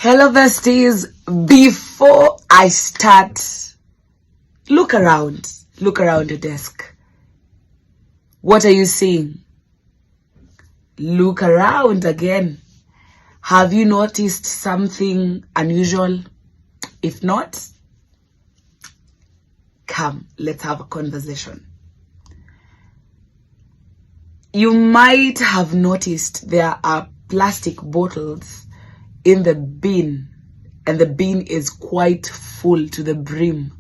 Hello besties, before I start, look around your desk. What are you seeing? Look around again. Have you noticed something unusual? If not, come, let's have a conversation. You might have noticed there are plastic bottles in the bin, and the bin is quite full to the brim.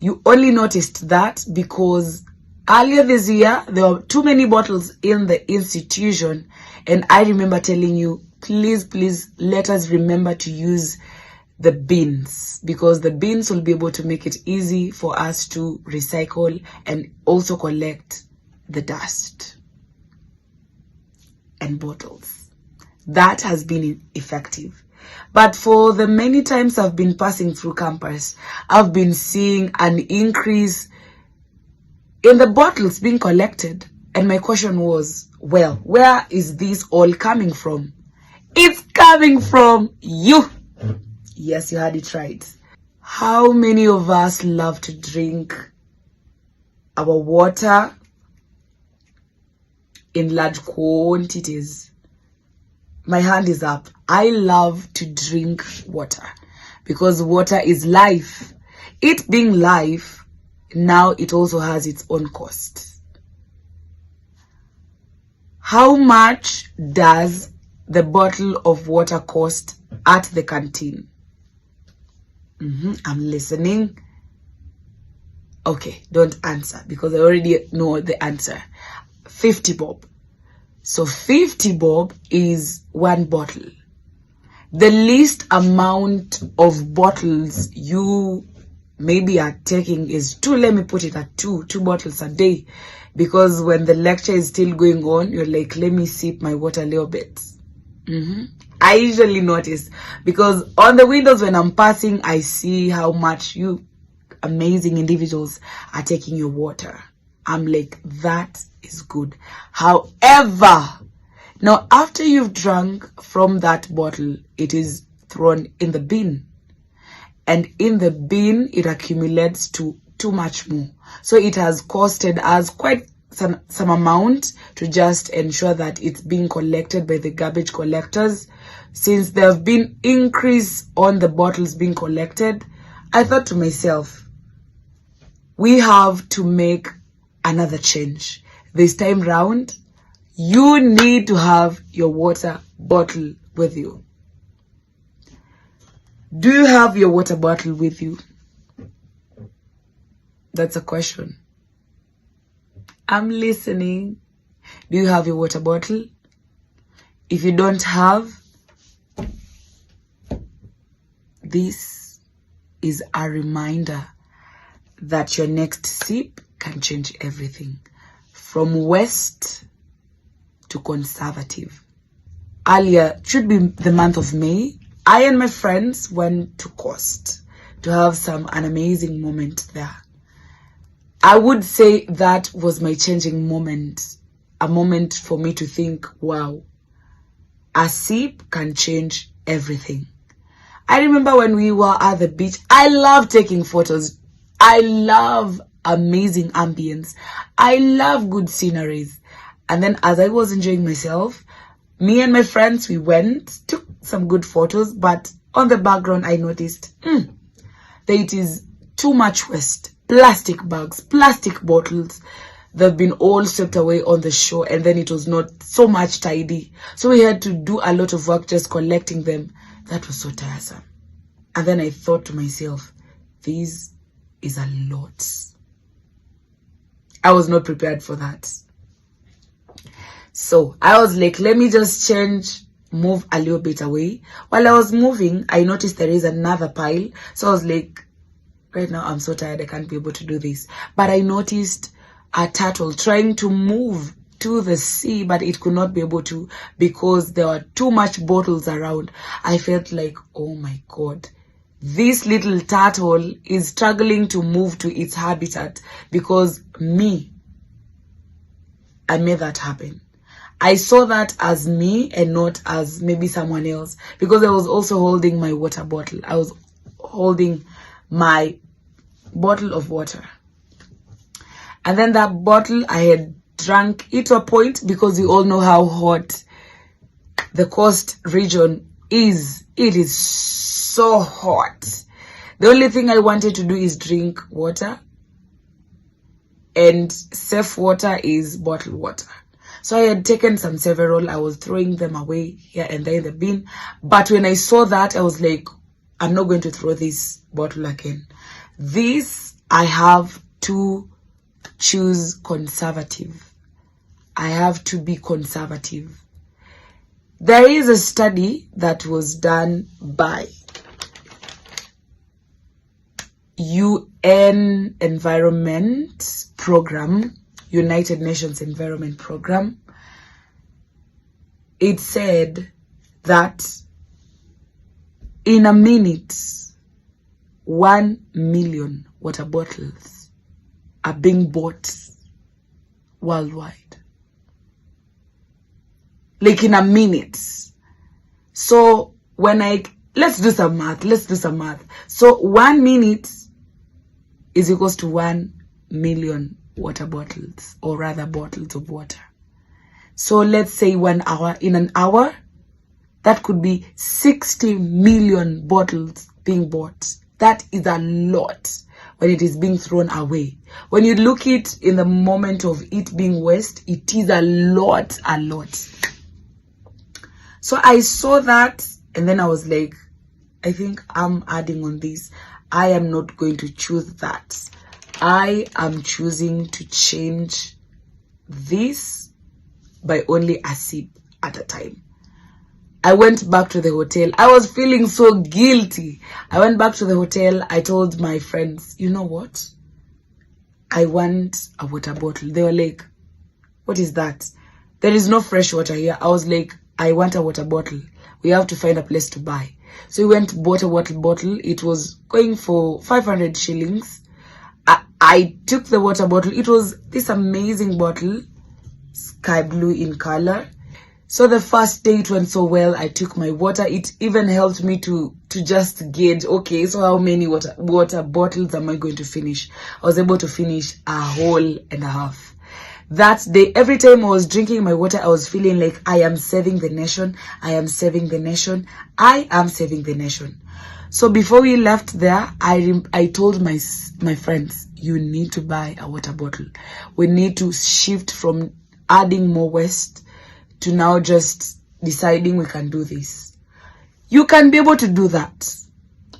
You only noticed that because earlier this year there were too many bottles in the institution, and I remember telling you, please let us remember to use the bins, because the bins will be able to make it easy for us to recycle and also collect the dust and bottles. That has been effective. But for the many times I've been passing through campus, I've been seeing an increase in the bottles being collected. And my question was, well, where is this all coming from? It's coming from you. Yes, you had it right. How many of us love to drink our water in large quantities? My hand is up. I love to drink water because water is life. It being life, now it also has its own cost. How much does the bottle of water cost at the canteen? I'm listening. Okay, don't answer because I already know the answer. 50 bob. So 50 bob is one bottle. The least amount of bottles you maybe are taking is two. Let me put it at two bottles a day, because when the lecture is still going on, you're like, let me sip my water a little bit. I usually notice because on the windows when I'm passing, I see how much you amazing individuals are taking your water. I'm like, that is good. However, now after you've drunk from that bottle, it is thrown in the bin. And in the bin, it accumulates to too much more. So it has costed us quite some amount to just ensure that it's being collected by the garbage collectors. Since there have been increase on the bottles being collected, I thought to myself, we have to make another change. This time round, you need to have your water bottle with you. Do you have your water bottle with you? That's a question. I'm listening. Do you have your water bottle? If you don't have, this is a reminder that your next sip can change everything, from waste to conservative. Earlier, it should be the month of May, I and my friends went to Coast to have an amazing moment there. I would say that was my changing moment, a moment for me to think, wow, a sip can change everything. I remember when we were at the beach, I love taking photos. I love amazing ambience. I love good sceneries. And then as I was enjoying myself, me and my friends, we took some good photos, but on the background I noticed that it is too much waste. Plastic bags, plastic bottles, they've been all swept away on the shore, and then it was not so much tidy. So we had to do a lot of work just collecting them. That was so tiresome. And then I thought to myself, this is a lot. I was not prepared for that. So I was like, let me just move a little bit away. While I was moving, I noticed there is another pile. So I was like, right now I'm so tired, I can't be able to do this. But I noticed a turtle trying to move to the sea, but it could not be able to because there were too much bottles around. I felt like, oh my God, this little turtle is struggling to move to its habitat because I made that happen. I saw that as me and not as maybe someone else, because I was also holding my water bottle. I was holding my bottle of water. And then that bottle, I had drank it to a point, because you all know how hot the coast region is. It is so hot. The only thing I wanted to do is drink water, and safe water is bottled water. So I had taken several. I was throwing them away here and there in the bin. But when I saw that, I was like, I'm not going to throw this bottle again. This, I have to choose conservative. I have to be conservative. There is a study that was done by UN Environment Program, United Nations Environment Program. It said that in a minute, 1 million water bottles are being bought worldwide. Like in a minute. So when let's do some math. So 1 minute is equals to 1 million water bottles, or rather bottles of water. So let's say 1 hour. In an hour, that could be 60 million bottles being bought. That is a lot when it is being thrown away. When you look it in the moment of it being waste, it is a lot. So I saw that, and then I was like, I think I'm adding on this. I am not going to choose that. I am choosing to change this by only a sip at a time. I went back to the hotel. I was feeling so guilty. I went back to the hotel. I told my friends, you know what? I want a water bottle. They were like, what is that? There is no fresh water here. I was like, I want a water bottle. We have to find a place to buy. So we went, bought a water bottle. It was going for 500 shillings. I took the water bottle. It was this amazing bottle, sky blue in color. So the first day it went so well. I took my water. It even helped me to just gauge, okay, so how many water bottles am I going to finish? I was able to finish a whole and a half. That day, every time I was drinking my water, I was feeling like I am saving the nation. I am saving the nation. I am saving the nation. So before we left there, I told my friends, you need to buy a water bottle. We need to shift from adding more waste to now just deciding we can do this. You can be able to do that.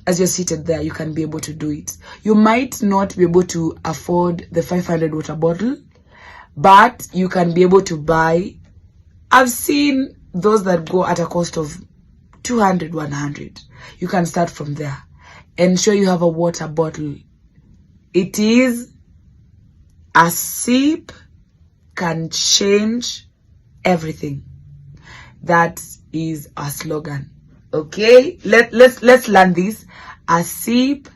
As you're seated there, you can be able to do it. You might not be able to afford the 500 water bottle, but you can be able to buy. I've seen those that go at a cost of 200, 100. You can start from there. Ensure you have a water bottle. It is a sip can change everything. That is our slogan. Okay, let's learn this. A sip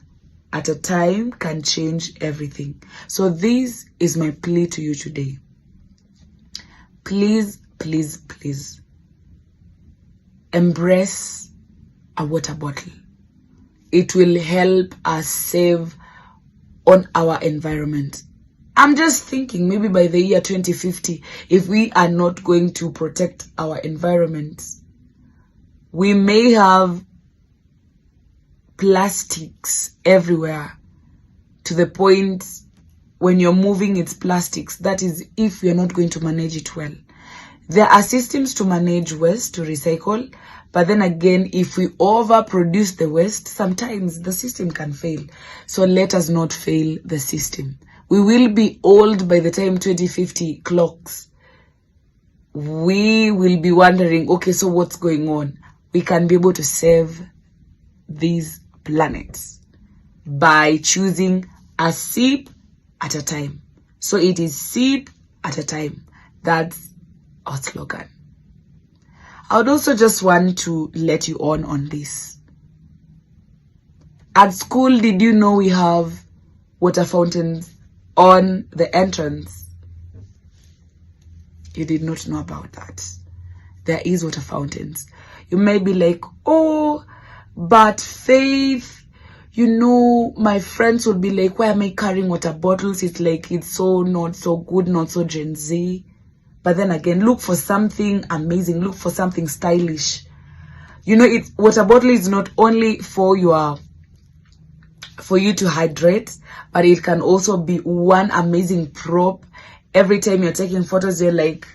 at a time can change everything. So this is my plea to you today. Please, please, please embrace a water bottle. It will help us save on our environment. I'm just thinking maybe by the year 2050, if we are not going to protect our environment, we may have plastics everywhere, to the point when you're moving it's plastics. That is if you're not going to manage it well. There are systems to manage waste, to recycle, but then again, if we overproduce the waste, sometimes the system can fail. So let us not fail the system. We will be old by the time 2050 clocks. We will be wondering, okay, so what's going on? We can be able to save these planets by choosing a sip at a time. So it is sip at a time. That's our slogan. I would also just want to let you on this. At school, did you know we have water fountains on the entrance? You did not know about that. There is water fountains. You may be like, oh, but Faith, you know, my friends would be like, why am I carrying water bottles? It's like, it's so not so good, not so Gen Z. But then again, look for something amazing. Look for something stylish. You know, water bottle is not only for you to hydrate, but it can also be one amazing prop. Every time you're taking photos, you're like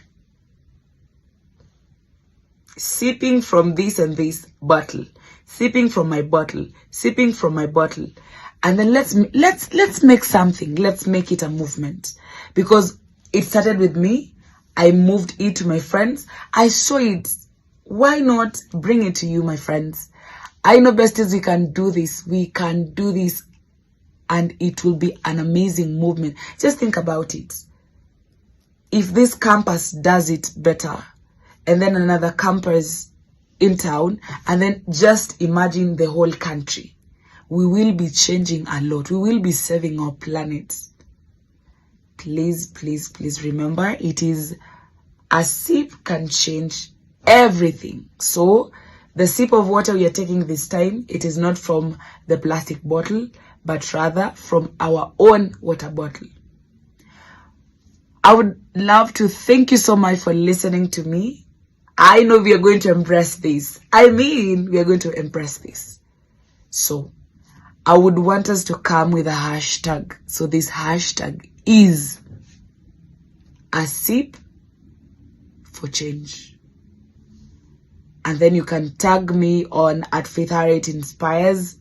sipping from this and this bottle, sipping from my bottle, sipping from my bottle. And then let's make something. Let's make it a movement, because it started with me. I moved it to my friends. I saw it. Why not bring it to you, my friends? I know, besties, we can do this. We can do this. And it will be an amazing movement. Just think about it. If this campus does it better, and then another campus in town, and then just imagine the whole country, we will be changing a lot. We will be saving our planet. Please, please, please remember, it is a sip can change everything. So the sip of water we are taking this time, it is not from the plastic bottle, but rather from our own water bottle. I would love to thank you so much for listening to me. I know we are going to embrace this. I mean, we are going to embrace this. So I would want us to come with a hashtag. So this hashtag is a sip for change. And then you can tag me on @FaithHarrietInspires.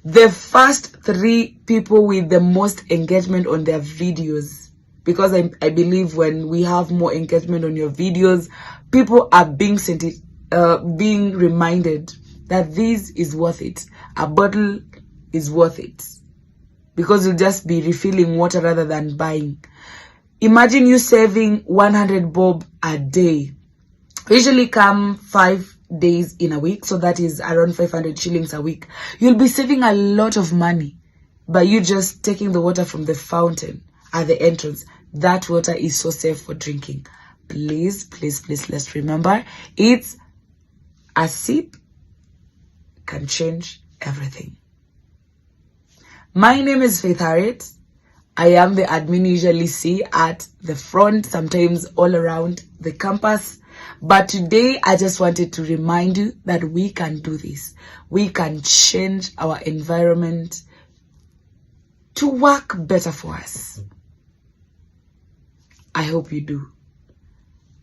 The first 3 people with the most engagement on their videos, because I believe when we have more engagement on your videos, people are being reminded that this is worth it. A bottle is worth it, because you'll just be refilling water rather than buying. Imagine you saving 100 bob a day. We usually come 5 days in a week, so that is around 500 shillings a week. You'll be saving a lot of money by you just taking the water from the fountain at the entrance. That water is so safe for drinking. Please, please, please, let's remember, it's a sip can change everything. My name is Faith Harriet. I am the admin you usually see at the front, sometimes all around the campus. But today, I just wanted to remind you that we can do this. We can change our environment to work better for us. I hope you do.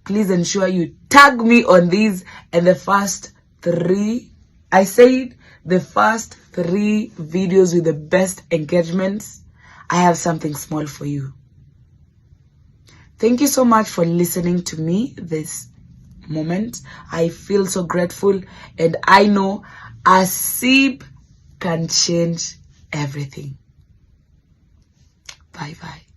Please ensure you tag me on these, and the first 3, I said the first 3 videos with the best engagements, I have something small for you. Thank you so much for listening to me this moment. I feel so grateful, and I know a sip can change everything. Bye bye.